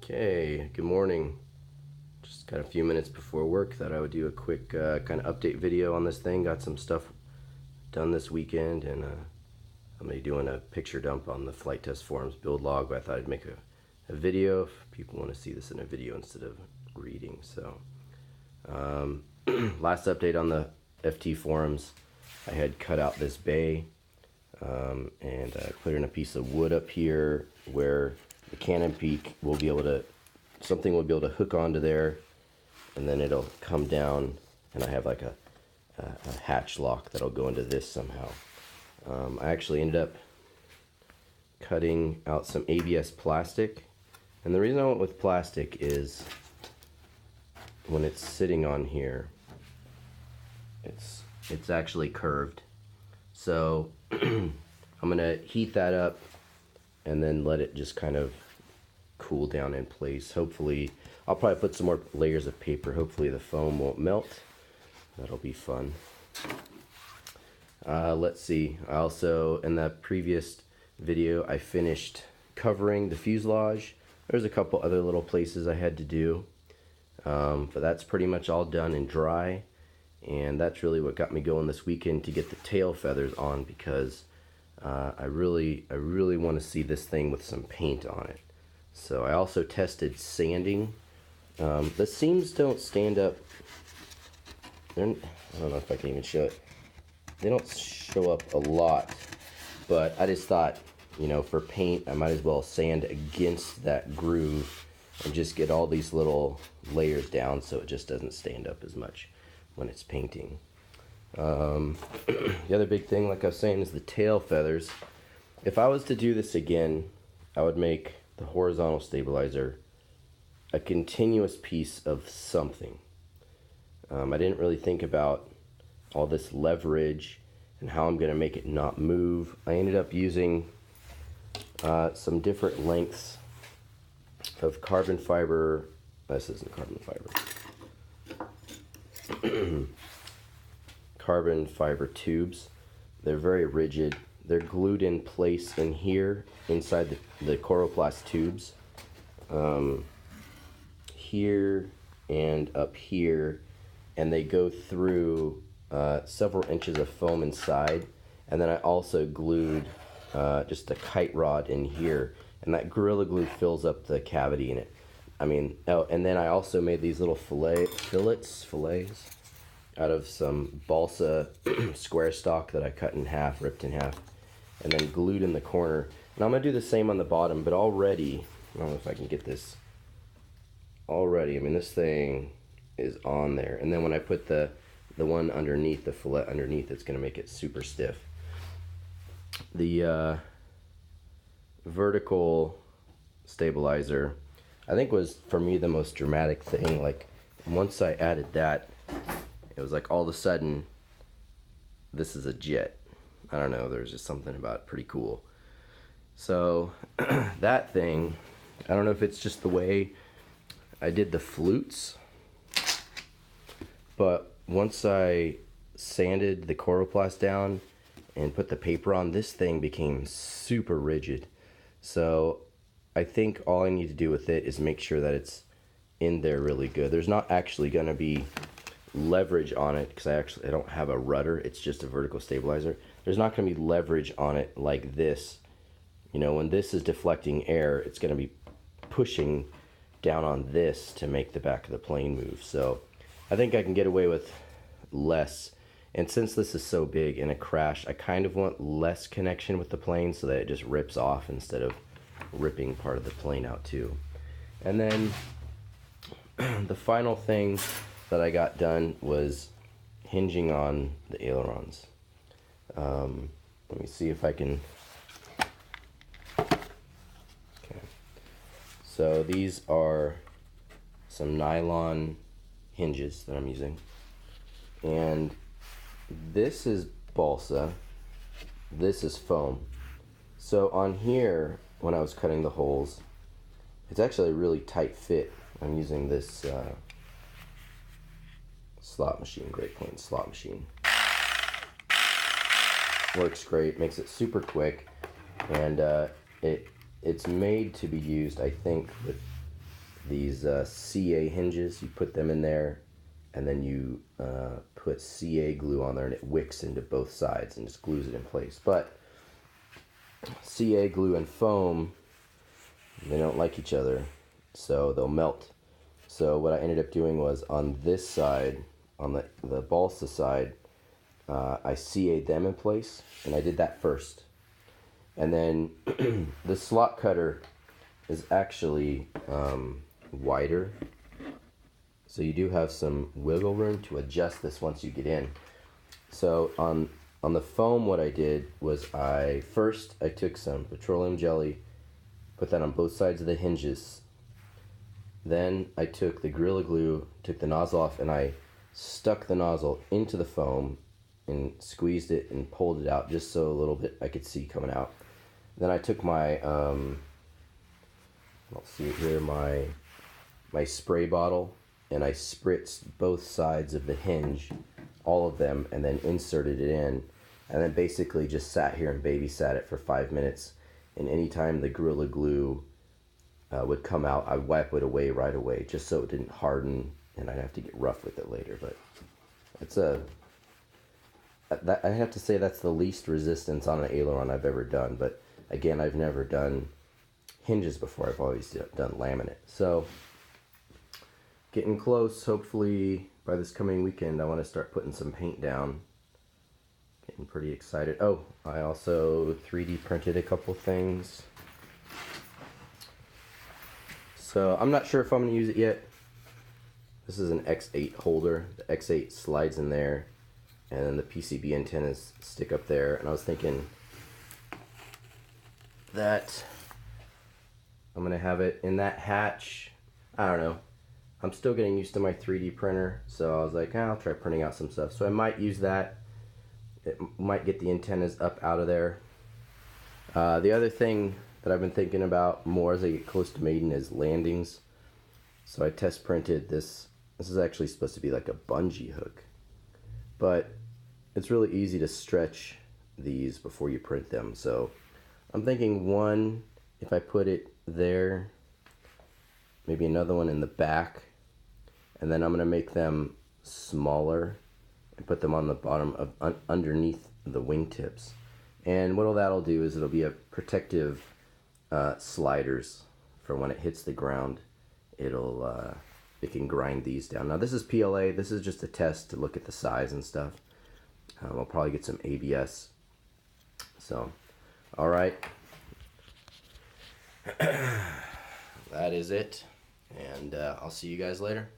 Okay, good morning. Just got a few minutes before work. Thought I would do a quick kind of update video on this thing. Got some stuff done this weekend, and I'm gonna be doing a picture dump on the flight test forums build log. But I thought I'd make a video if people want to see this in a video instead of reading. So, last update on the FT forums, I had cut out this bay and I put in a piece of wood up here where the cannon peak will be able to, something will be able to hook onto there, and then it'll come down, and I have like a hatch lock that'll go into this somehow. I actually ended up cutting out some ABS plastic, and the reason I went with plastic is when it's sitting on here, it's actually curved. So I'm gonna heat that up and then let it just kind of cool down in place. Hopefully, I'll probably put some more layers of paper. Hopefully the foam won't melt. That'll be fun. Let's see. I also, in the previous video, I finished covering the fuselage. There's a couple other little places I had to do, but that's pretty much all done and dry. And that's really what got me going this weekend to get the tail feathers on, because I really want to see this thing with some paint on it. So I also tested sanding. The seams don't stand up. I don't know if I can even show it. They don't show up a lot, but I just thought, you know, for paint, I might as well sand against that groove and just get all these little layers down so it just doesn't stand up as much when it's painting. The other big thing, like I was saying, is the tail feathers. If I was to do this again, I would make the horizontal stabilizer a continuous piece of something. I didn't really think about all this leverage and how I'm going to make it not move. I ended up using some different lengths of carbon fiber. This isn't carbon fiber. Carbon fiber tubes. They're very rigid. They're glued in place in here inside the coroplast tubes, here and up here, and they go through several inches of foam inside. And then I also glued just a kite rod in here, and that Gorilla Glue fills up the cavity in it. I mean, oh, and then I also made these little fillets out of some balsa square stock that I cut in half, ripped in half, and then glued in the corner. And I'm gonna do the same on the bottom, but already, I don't know if I can get this, already, I mean, this thing is on there. And then when I put the one underneath, the fillet underneath, it's gonna make it super stiff. The vertical stabilizer, I think, was for me the most dramatic thing. Like, once I added that, it was like all of a sudden, this is a jet. I don't know, there's just something about it pretty cool. So that thing, I don't know if it's just the way I did the flutes, but once I sanded the coroplast down and put the paper on, this thing became super rigid. So I think all I need to do with it is make sure that it's in there really good. There's not actually going to be leverage on it because I don't have a rudder. It's just a vertical stabilizer. There's not going to be leverage on it like this. You know, when this is deflecting air, it's going to be pushing down on this to make the back of the plane move. So I think I can get away with less. And since this is so big in a crash, I kind of want less connection with the plane so that it just rips off instead of ripping part of the plane out too. And then the final thing that I got done was hinging on the ailerons. Let me see if I can. Okay. So these are some nylon hinges that I'm using, and this is balsa, this is foam. So on here, when I was cutting the holes, it's actually a really tight fit. I'm using this slot machine, Great Plains slot machine. Works great, makes it super quick, and it's made to be used, I think, with these CA hinges. You put them in there, and then you put CA glue on there, and it wicks into both sides and just glues it in place. But CA glue and foam, they don't like each other, so they'll melt. So what I ended up doing was on this side, on the balsa side, I CA'd them in place, and I did that first. And then the slot cutter is actually wider, so you do have some wiggle room to adjust this once you get in. So on the foam, what I did was I took some petroleum jelly, put that on both sides of the hinges. Then I took the Gorilla Glue, took the nozzle off, and I stuck the nozzle into the foam and squeezed it and pulled it out just so a little bit I could see coming out. Then I took my let's see here, my spray bottle, and I spritzed both sides of the hinge, all of them, and then inserted it in, and then basically just sat here and babysat it for 5 minutes. And anytime the Gorilla Glue would come out, I'd wipe it away right away, just so it didn't harden and I'd have to get rough with it later. But it's I have to say that's the least resistance on an aileron I've ever done. But again, I've never done hinges before. I've always done laminate. So getting close. Hopefully by this coming weekend I want to start putting some paint down. Getting pretty excited. Oh, I also 3D printed a couple things. So I'm not sure if I'm going to use it yet. This is an X8 holder. The X8 slides in there, and then the PCB antennas stick up there. And I was thinking that I'm going to have it in that hatch. I don't know. I'm still getting used to my 3D printer, so I was like, I'll try printing out some stuff. So I might use that. It might get the antennas up out of there. The other thing that I've been thinking about more as I get close to mating is landings. So I test printed this. This is actually supposed to be like a bungee hook, but it's really easy to stretch these before you print them. So I'm thinking one, if I put it there, maybe another one in the back, and then I'm going to make them smaller and put them on the bottom of underneath the wingtips. And what that'll do is it'll be a protective sliders for when it hits the ground. It can grind these down. Now this is PLA. This is just a test to look at the size and stuff. I'll probably get some ABS. So, all right. That is it. And I'll see you guys later.